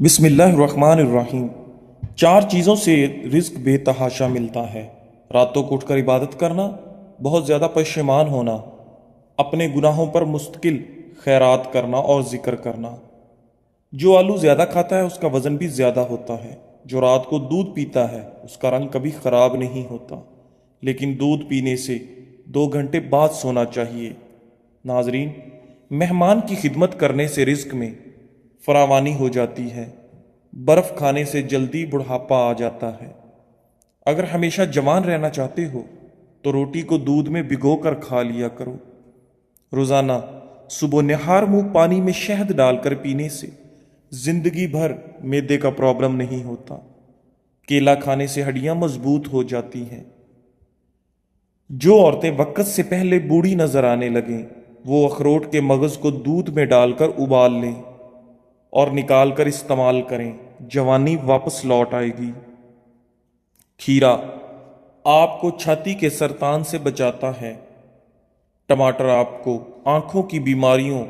بسم اللہ الرحمن الرحیم۔ چار چیزوں سے رزق بے تحاشا ملتا ہے: راتوں کو اٹھ کر عبادت کرنا، بہت زیادہ پشیمان ہونا، اپنے گناہوں پر مستقل خیرات کرنا اور ذکر کرنا۔ جو آلو زیادہ کھاتا ہے اس کا وزن بھی زیادہ ہوتا ہے۔ جو رات کو دودھ پیتا ہے اس کا رنگ کبھی خراب نہیں ہوتا، لیکن دودھ پینے سے 2 گھنٹے بعد سونا چاہیے۔ ناظرین، مہمان کی خدمت کرنے سے رزق میں فراوانی ہو جاتی ہے۔ برف کھانے سے جلدی بڑھاپا آ جاتا ہے۔ اگر ہمیشہ جوان رہنا چاہتے ہو تو روٹی کو دودھ میں بھگو کر کھا لیا کرو۔ روزانہ صبح نہار منہ پانی میں شہد ڈال کر پینے سے زندگی بھر معدے کا پرابلم نہیں ہوتا۔ کیلا کھانے سے ہڈیاں مضبوط ہو جاتی ہیں۔ جو عورتیں وقت سے پہلے بوڑھی نظر آنے لگیں وہ اخروٹ کے مغز کو دودھ میں ڈال کر ابال لیں اور نکال کر استعمال کریں، جوانی واپس لوٹ آئے گی۔ کھیرا آپ کو چھاتی کے سرطان سے بچاتا ہے۔ ٹماٹر آپ کو آنکھوں کی بیماریوں،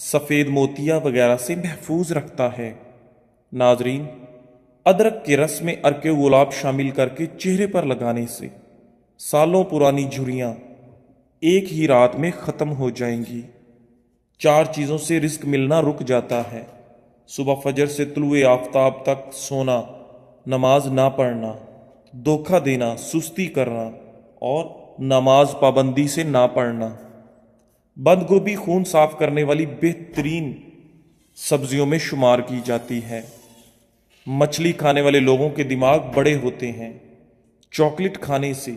سفید موتیا وغیرہ سے محفوظ رکھتا ہے۔ ناظرین، ادرک کے رس میں عرق گلاب شامل کر کے چہرے پر لگانے سے سالوں پرانی جھریاں ایک ہی رات میں ختم ہو جائیں گی۔ چار چیزوں سے رزق ملنا رک جاتا ہے: صبح فجر سے طلوع آفتاب تک سونا، نماز نہ پڑھنا، دھوکہ دینا، سستی کرنا اور نماز پابندی سے نہ پڑھنا۔ بند گوبھی خون صاف کرنے والی بہترین سبزیوں میں شمار کی جاتی ہے۔ مچھلی کھانے والے لوگوں کے دماغ بڑے ہوتے ہیں۔ چاکلیٹ کھانے سے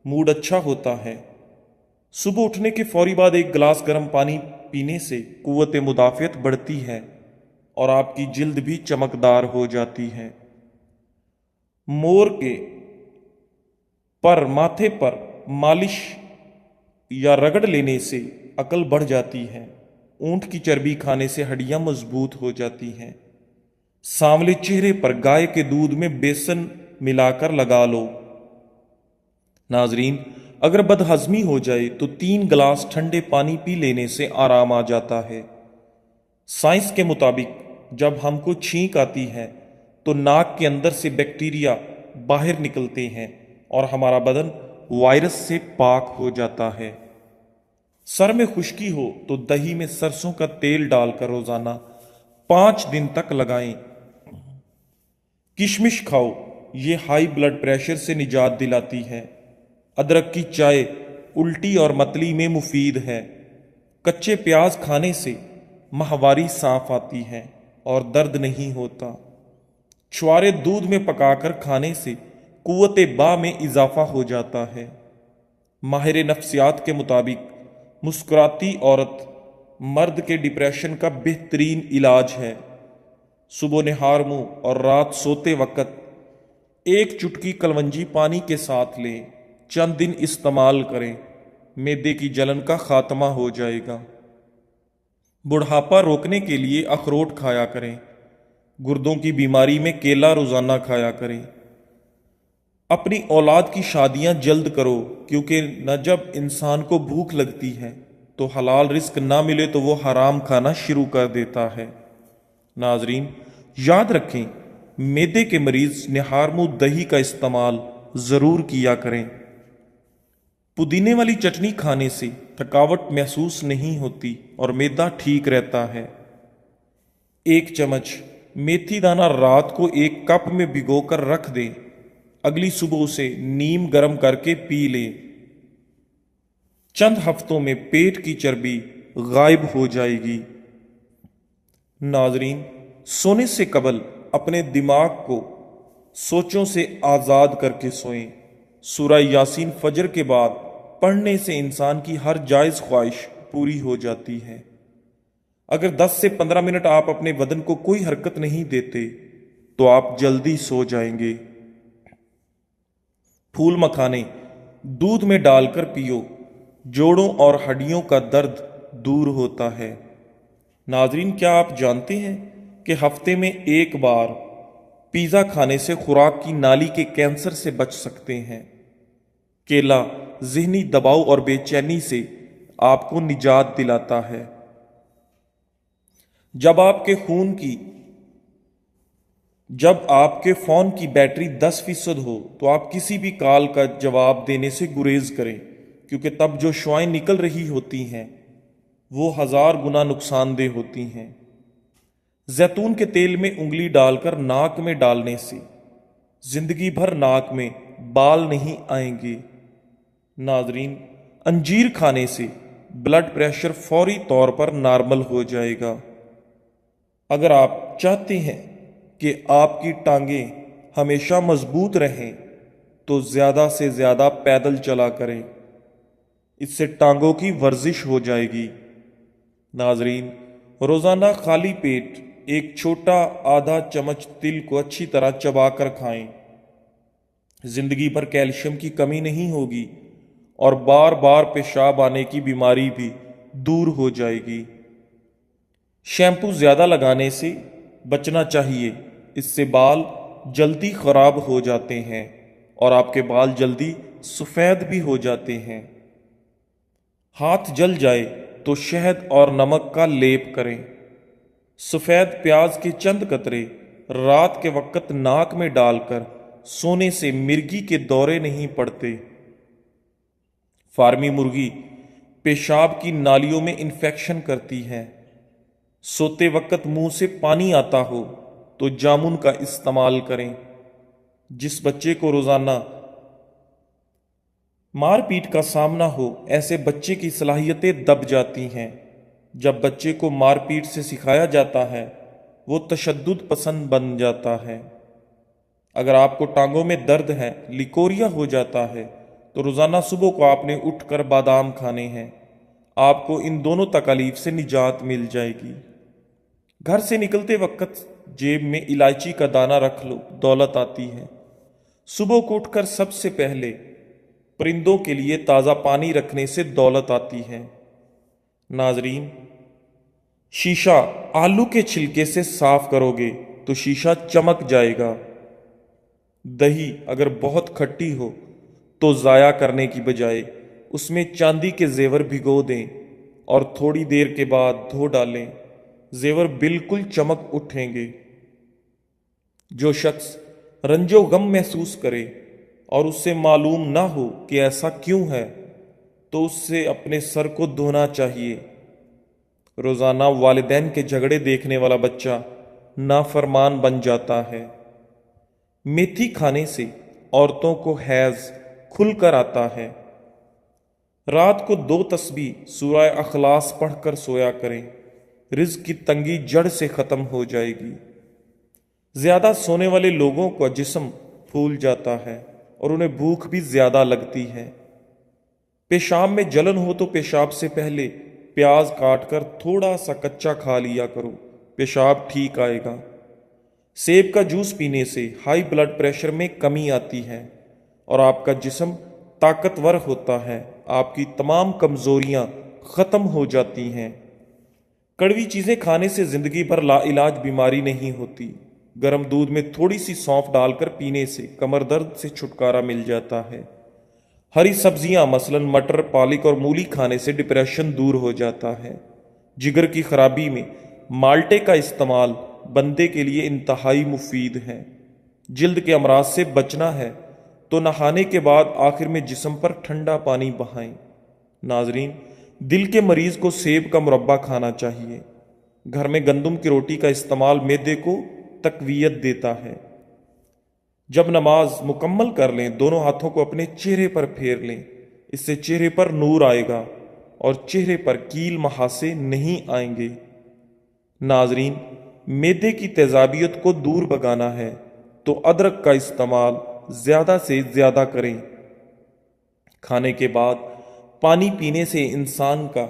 موڈ اچھا ہوتا ہے۔ صبح اٹھنے کے فوری بعد ایک گلاس گرم پانی پینے سے قوت مدافعت بڑھتی ہے اور آپ کی جلد بھی چمکدار ہو جاتی ہے۔ مور کے پر ماتھے پر مالش یا رگڑ لینے سے عقل بڑھ جاتی ہے۔ اونٹ کی چربی کھانے سے ہڈیاں مضبوط ہو جاتی ہیں۔ سانولے چہرے پر گائے کے دودھ میں بیسن ملا کر لگا لو۔ ناظرین، اگر بدہضمی ہو جائے تو 3 گلاس ٹھنڈے پانی پی لینے سے آرام آ جاتا ہے۔ سائنس کے مطابق جب ہم کو چھینک آتی ہے تو ناک کے اندر سے بیکٹیریا باہر نکلتے ہیں اور ہمارا بدن وائرس سے پاک ہو جاتا ہے۔ سر میں خشکی ہو تو دہی میں سرسوں کا تیل ڈال کر روزانہ 5 دن تک لگائیں۔ کشمش کھاؤ، یہ ہائی بلڈ پریشر سے نجات دلاتی ہے۔ ادرک کی چائے الٹی اور متلی میں مفید ہے۔ کچے پیاز کھانے سے ماہواری صاف آتی ہے اور درد نہیں ہوتا۔ چھوارے دودھ میں پکا کر کھانے سے قوت با میں اضافہ ہو جاتا ہے۔ ماہر نفسیات کے مطابق مسکراتی عورت مرد کے ڈپریشن کا بہترین علاج ہے۔ صبح نہار منہ اور رات سوتے وقت ایک چٹکی کلونجی پانی کے ساتھ لیں، چند دن استعمال کریں، معدے کی جلن کا خاتمہ ہو جائے گا۔ بڑھاپا روکنے کے لیے اخروٹ کھایا کریں۔ گردوں کی بیماری میں کیلا روزانہ کھایا کریں۔ اپنی اولاد کی شادیاں جلد کرو، کیونکہ نہ جب انسان کو بھوک لگتی ہے تو حلال رزق نہ ملے تو وہ حرام کھانا شروع کر دیتا ہے۔ ناظرین، یاد رکھیں، معدے کے مریض نہار منہ دہی کا استعمال ضرور کیا کریں۔ پودینے والی چٹنی کھانے سے تھکاوٹ محسوس نہیں ہوتی اور معدہ ٹھیک رہتا ہے۔ 1 چمچ میتھی دانہ رات کو ایک کپ میں بھگو کر رکھ دیں، اگلی صبح اسے نیم گرم کر کے پی لیں۔ چند ہفتوں میں پیٹ کی چربی غائب ہو جائے گی۔ ناظرین، سونے سے قبل اپنے دماغ کو سوچوں سے آزاد کر کے سوئیں۔ سورہ یاسین فجر کے بعد پڑھنے سے انسان کی ہر جائز خواہش پوری ہو جاتی ہے۔ اگر 10 سے 15 منٹ آپ اپنے بدن کو کوئی حرکت نہیں دیتے تو آپ جلدی سو جائیں گے۔ پھول مکھانے دودھ میں ڈال کر پیو، جوڑوں اور ہڈیوں کا درد دور ہوتا ہے۔ ناظرین، کیا آپ جانتے ہیں کہ ہفتے میں 1 بار پیزا کھانے سے خوراک کی نالی کے کینسر سے بچ سکتے ہیں؟ کیلا ذہنی دباؤ اور بے چینی سے آپ کو نجات دلاتا ہے۔ جب آپ کے خون کی جب آپ کے فون کی بیٹری 10% ہو تو آپ کسی بھی کال کا جواب دینے سے گریز کریں، کیونکہ تب جو شعائیں نکل رہی ہوتی ہیں وہ 1000 گنا نقصان دہ ہوتی ہیں۔ زیتون کے تیل میں انگلی ڈال کر ناک میں ڈالنے سے زندگی بھر ناک میں بال نہیں آئیں گے۔ ناظرین، انجیر کھانے سے بلڈ پریشر فوری طور پر نارمل ہو جائے گا۔ اگر آپ چاہتے ہیں کہ آپ کی ٹانگیں ہمیشہ مضبوط رہیں تو زیادہ سے زیادہ پیدل چلا کریں، اس سے ٹانگوں کی ورزش ہو جائے گی۔ ناظرین، روزانہ خالی پیٹ ایک چھوٹا آدھا چمچ تل کو اچھی طرح چبا کر کھائیں۔ زندگی بھر کیلشیم کی کمی نہیں ہوگی اور بار بار پیشاب آنے کی بیماری بھی دور ہو جائے گی۔ شیمپو زیادہ لگانے سے بچنا چاہیے، اس سے بال جلدی خراب ہو جاتے ہیں اور آپ کے بال جلدی سفید بھی ہو جاتے ہیں۔ ہاتھ جل جائے تو شہد اور نمک کا لیپ کریں۔ سفید پیاز کے چند قطرے رات کے وقت ناک میں ڈال کر سونے سے مرگی کے دورے نہیں پڑتے۔ فارمی مرغی پیشاب کی نالیوں میں انفیکشن کرتی ہے۔ سوتے وقت منہ سے پانی آتا ہو تو جامن کا استعمال کریں۔ جس بچے کو روزانہ مار پیٹ کا سامنا ہو، ایسے بچے کی صلاحیتیں دب جاتی ہیں۔ جب بچے کو مار پیٹ سے سکھایا جاتا ہے وہ تشدد پسند بن جاتا ہے۔ اگر آپ کو ٹانگوں میں درد ہے، لیکوریا ہو جاتا ہے، تو روزانہ صبح کو آپ نے اٹھ کر بادام کھانے ہیں۔ آپ کو ان دونوں تکالیف سے نجات مل جائے گی۔ گھر سے نکلتے وقت جیب میں الائچی کا دانہ رکھ لو، دولت آتی ہے۔ صبح کو اٹھ کر سب سے پہلے پرندوں کے لیے تازہ پانی رکھنے سے دولت آتی ہے۔ ناظرین، شیشہ آلو کے چھلکے سے صاف کرو گے تو شیشہ چمک جائے گا۔ دہی اگر بہت کھٹی ہو تو ضائع کرنے کی بجائے اس میں چاندی کے زیور بھگو دیں اور تھوڑی دیر کے بعد دھو ڈالیں، زیور بالکل چمک اٹھیں گے۔ جو شخص رنج و غم محسوس کرے اور اس سے معلوم نہ ہو کہ ایسا کیوں ہے تو اس سے اپنے سر کو دھونا چاہیے۔ روزانہ والدین کے جھگڑے دیکھنے والا بچہ نافرمان بن جاتا ہے۔ میتھی کھانے سے عورتوں کو حیض کھل کر آتا ہے۔ رات کو 2 تسبیح سورہ اخلاص پڑھ کر سویا کریں، رزق کی تنگی جڑ سے ختم ہو جائے گی۔ زیادہ سونے والے لوگوں کا جسم پھول جاتا ہے اور انہیں بھوک بھی زیادہ لگتی ہے۔ پیشاب میں جلن ہو تو پیشاب سے پہلے پیاز کاٹ کر تھوڑا سا کچا کھا لیا کرو، پیشاب ٹھیک آئے گا۔ سیب کا جوس پینے سے ہائی بلڈ پریشر میں کمی آتی ہے اور آپ کا جسم طاقتور ہوتا ہے، آپ کی تمام کمزوریاں ختم ہو جاتی ہیں۔ کڑوی چیزیں کھانے سے زندگی بھر لا علاج بیماری نہیں ہوتی۔ گرم دودھ میں تھوڑی سی سونف ڈال کر پینے سے کمر درد سے چھٹکارا مل جاتا ہے۔ ہری سبزیاں مثلاً مٹر، پالک اور مولی کھانے سے ڈپریشن دور ہو جاتا ہے۔ جگر کی خرابی میں مالٹے کا استعمال بندے کے لیے انتہائی مفید ہے۔ جلد کے امراض سے بچنا ہے تو نہانے کے بعد آخر میں جسم پر ٹھنڈا پانی بہائیں۔ ناظرین، دل کے مریض کو سیب کا مربع کھانا چاہیے۔ گھر میں گندم کی روٹی کا استعمال معدے کو تقویت دیتا ہے۔ جب نماز مکمل کر لیں، دونوں ہاتھوں کو اپنے چہرے پر پھیر لیں، اس سے چہرے پر نور آئے گا اور چہرے پر کیل مہاسے نہیں آئیں گے۔ ناظرین، معدے کی تیزابیت کو دور بھگانا ہے تو ادرک کا استعمال زیادہ سے زیادہ کریں۔ کھانے کے بعد پانی پینے سے انسان کا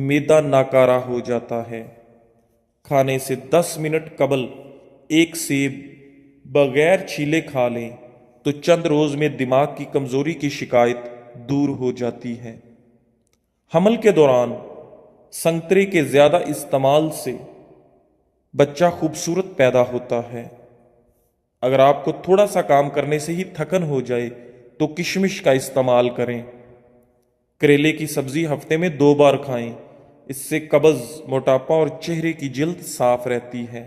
معدہ ناکارہ ہو جاتا ہے۔ کھانے سے 10 منٹ قبل ایک سیب بغیر چھیلے کھا لیں تو چند روز میں دماغ کی کمزوری کی شکایت دور ہو جاتی ہے۔ حمل کے دوران سنترے کے زیادہ استعمال سے بچہ خوبصورت پیدا ہوتا ہے۔ اگر آپ کو تھوڑا سا کام کرنے سے ہی تھکن ہو جائے تو کشمش کا استعمال کریں۔ کریلے کی سبزی ہفتے میں 2 بار کھائیں، اس سے قبض، موٹاپا اور چہرے کی جلد صاف رہتی ہے۔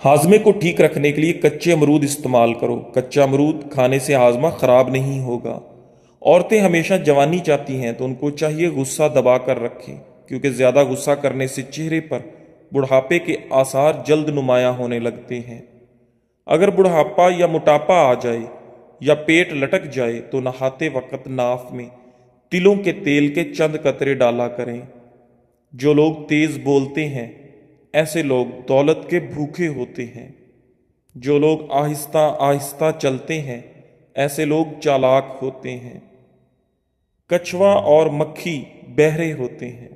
ہاضمے کو ٹھیک رکھنے کے لیے کچے امرود استعمال کرو۔ کچا امرود کھانے سے ہاضمہ خراب نہیں ہوگا۔ عورتیں ہمیشہ جوانی چاہتی ہیں تو ان کو چاہیے غصہ دبا کر رکھیں، کیونکہ زیادہ غصہ کرنے سے چہرے پر بڑھاپے کے آثار جلد نمایاں ہونے لگتے ہیں۔ اگر بڑھاپا یا موٹاپا آ جائے یا پیٹ لٹک جائے تو نہاتے وقت ناف میں تلوں کے تیل کے چند قطرے ڈالا کریں۔ جو لوگ تیز بولتے ہیں ایسے لوگ دولت کے بھوکے ہوتے ہیں۔ جو لوگ آہستہ آہستہ چلتے ہیں ایسے لوگ چالاک ہوتے ہیں۔ کچھوا اور مکھی بہرے ہوتے ہیں۔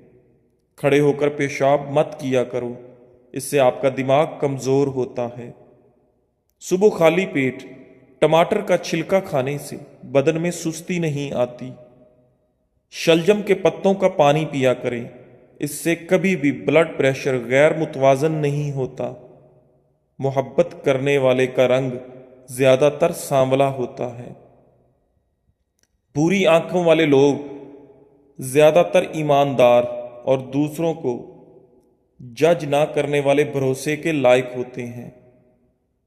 کھڑے ہو کر پیشاب مت کیا کرو، اس سے آپ کا دماغ کمزور ہوتا ہے۔ صبح خالی پیٹ ٹماٹر کا چھلکا کھانے سے بدن میں سستی نہیں آتی۔ شلجم کے پتوں کا پانی پیا کریں، اس سے کبھی بھی بلڈ پریشر غیر متوازن نہیں ہوتا۔ محبت کرنے والے کا رنگ زیادہ تر سانولا ہوتا ہے۔ بری آنکھوں والے لوگ زیادہ تر ایماندار اور دوسروں کو جج نہ کرنے والے بھروسے کے لائق ہوتے ہیں۔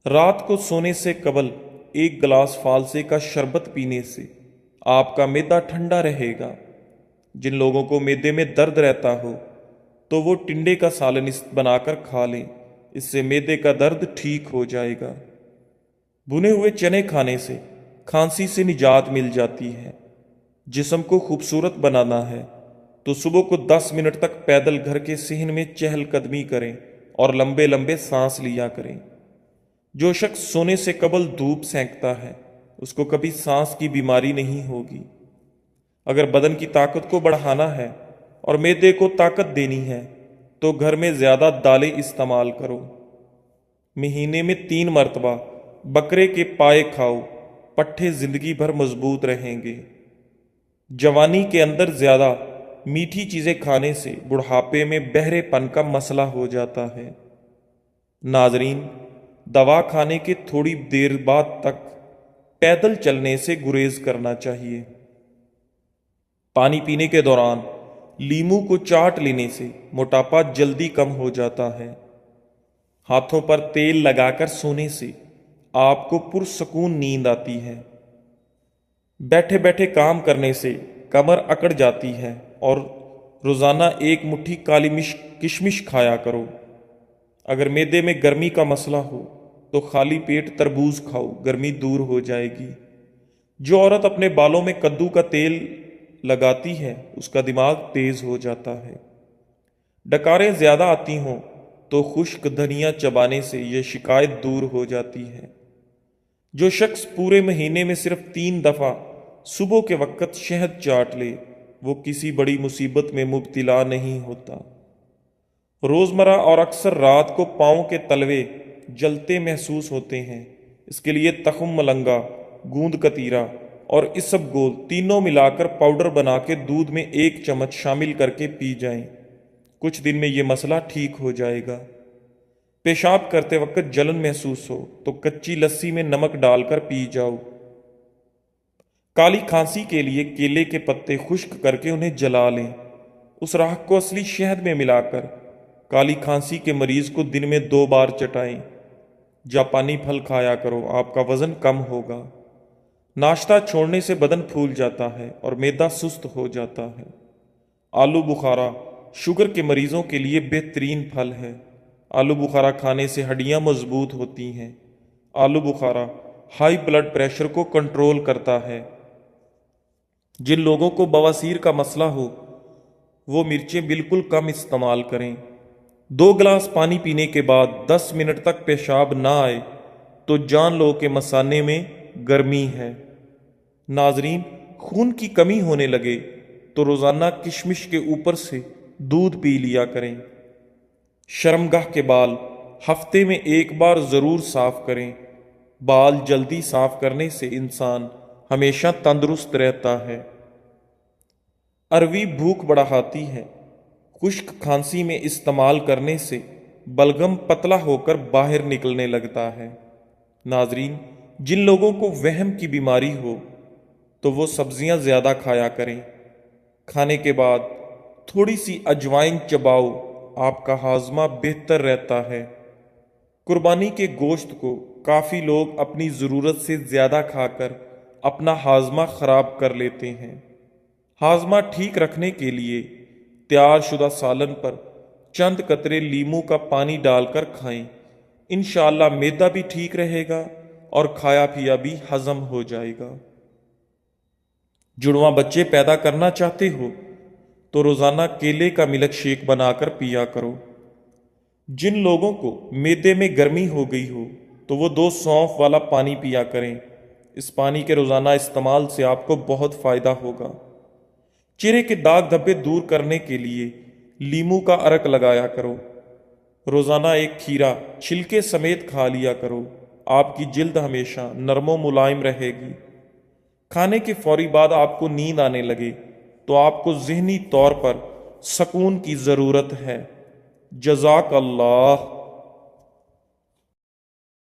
رات کو سونے سے قبل ایک گلاس فالسے کا شربت پینے سے آپ کا معدہ ٹھنڈا رہے گا۔ جن لوگوں کو معدے میں درد رہتا ہو تو وہ ٹنڈے کا سالن بنا کر کھا لیں، اس سے معدے کا درد ٹھیک ہو جائے گا۔ بھنے ہوئے چنے کھانے سے کھانسی سے نجات مل جاتی ہے۔ جسم کو خوبصورت بنانا ہے تو صبح کو 10 منٹ تک پیدل گھر کے صحن میں چہل قدمی کریں اور لمبے لمبے سانس لیا کریں۔ جو شخص سونے سے قبل دھوپ سینکتا ہے اس کو کبھی سانس کی بیماری نہیں ہوگی۔ اگر بدن کی طاقت کو بڑھانا ہے اور معدے کو طاقت دینی ہے تو گھر میں زیادہ دالیں استعمال کرو۔ مہینے میں 3 مرتبہ بکرے کے پائے کھاؤ، پٹھے زندگی بھر مضبوط رہیں گے۔ جوانی کے اندر زیادہ میٹھی چیزیں کھانے سے بڑھاپے میں بہرے پن کا مسئلہ ہو جاتا ہے۔ ناظرین، دوا کھانے کے تھوڑی دیر بعد تک پیدل چلنے سے گریز کرنا چاہیے۔ پانی پینے کے دوران لیموں کو چاٹ لینے سے موٹاپا جلدی کم ہو جاتا ہے۔ ہاتھوں پر تیل لگا کر سونے سے آپ کو پرسکون نیند آتی ہے۔ بیٹھے بیٹھے کام کرنے سے کمر اکڑ جاتی ہے اور روزانہ ایک مٹھی کالی کشمش کھایا کرو۔ اگر معدے میں گرمی کا مسئلہ ہو تو خالی پیٹ تربوز کھاؤ، گرمی دور ہو جائے گی۔ جو عورت اپنے بالوں میں کدو کا تیل لگاتی ہے اس کا دماغ تیز ہو جاتا ہے۔ ڈکاریں زیادہ آتی ہوں تو خشک دھنیا چبانے سے یہ شکایت دور ہو جاتی ہے۔ جو شخص پورے مہینے میں صرف 3 دفعہ صبح کے وقت شہد چاٹ لے وہ کسی بڑی مصیبت میں مبتلا نہیں ہوتا۔ روزمرہ اور اکثر رات کو پاؤں کے تلوے جلتے محسوس ہوتے ہیں، اس کے لیے تخم ملنگا، گوند کتیرا اور اسب گول تینوں ملا کر پاؤڈر بنا کے دودھ میں 1 چمچ شامل کر کے پی جائیں۔ کچھ دن میں یہ مسئلہ ٹھیک ہو جائے گا۔ پیشاب کرتے وقت جلن محسوس ہو تو کچی لسی میں نمک ڈال کر پی جاؤ۔ کالی کھانسی کے لیے کیلے کے پتے خشک کر کے انہیں جلا لیں، اس راکھ کو اصلی شہد میں ملا کر کالی کھانسی کے مریض کو دن میں 2 بار چٹائیں۔ جاپانی پھل کھایا کرو، آپ کا وزن کم ہوگا۔ ناشتہ چھوڑنے سے بدن پھول جاتا ہے اور معدہ سست ہو جاتا ہے۔ آلو بخارا شوگر کے مریضوں کے لیے بہترین پھل ہے۔ آلو بخارا کھانے سے ہڈیاں مضبوط ہوتی ہیں۔ آلو بخارا ہائی بلڈ پریشر کو کنٹرول کرتا ہے۔ جن لوگوں کو بواسیر کا مسئلہ ہو وہ مرچیں بالکل کم استعمال کریں۔ 2 گلاس پانی پینے کے بعد 10 منٹ تک پیشاب نہ آئے تو جان لو کہ مثانے میں گرمی ہے۔ ناظرین، خون کی کمی ہونے لگے تو روزانہ کشمش کے اوپر سے دودھ پی لیا کریں۔ شرمگاہ کے بال ہفتے میں 1 بار ضرور صاف کریں۔ بال جلدی صاف کرنے سے انسان ہمیشہ تندرست رہتا ہے۔ اروی بھوک بڑھاتی ہے۔ خشک کھانسی میں استعمال کرنے سے بلغم پتلا ہو کر باہر نکلنے لگتا ہے۔ ناظرین، جن لوگوں کو وہم کی بیماری ہو تو وہ سبزیاں زیادہ کھایا کریں۔ کھانے کے بعد تھوڑی سی اجوائن چباؤ، آپ کا ہاضمہ بہتر رہتا ہے۔ قربانی کے گوشت کو کافی لوگ اپنی ضرورت سے زیادہ کھا کر اپنا ہاضمہ خراب کر لیتے ہیں۔ ہاضمہ ٹھیک رکھنے کے لیے تیار شدہ سالن پر چند قطرے لیموں کا پانی ڈال کر کھائیں۔ انشاءاللہ معدہ بھی ٹھیک رہے گا اور کھایا پیا بھی ہضم ہو جائے گا۔ جڑواں بچے پیدا کرنا چاہتے ہو تو روزانہ کیلے کا ملک شیک بنا کر پیا کرو۔ جن لوگوں کو معدے میں گرمی ہو گئی ہو تو وہ 2 سونف والا پانی پیا کریں۔ اس پانی کے روزانہ استعمال سے آپ کو بہت فائدہ ہوگا۔ چہرے کے داغ دھبے دور کرنے کے لیے لیموں کا عرق لگایا کرو۔ روزانہ ایک کھیرا چھلکے سمیت کھا لیا کرو۔ آپ کی جلد ہمیشہ نرم و ملائم رہے گی۔ کھانے کے فوری بعد آپ کو نیند آنے لگے تو آپ کو ذہنی طور پر سکون کی ضرورت ہے۔ جزاک اللہ۔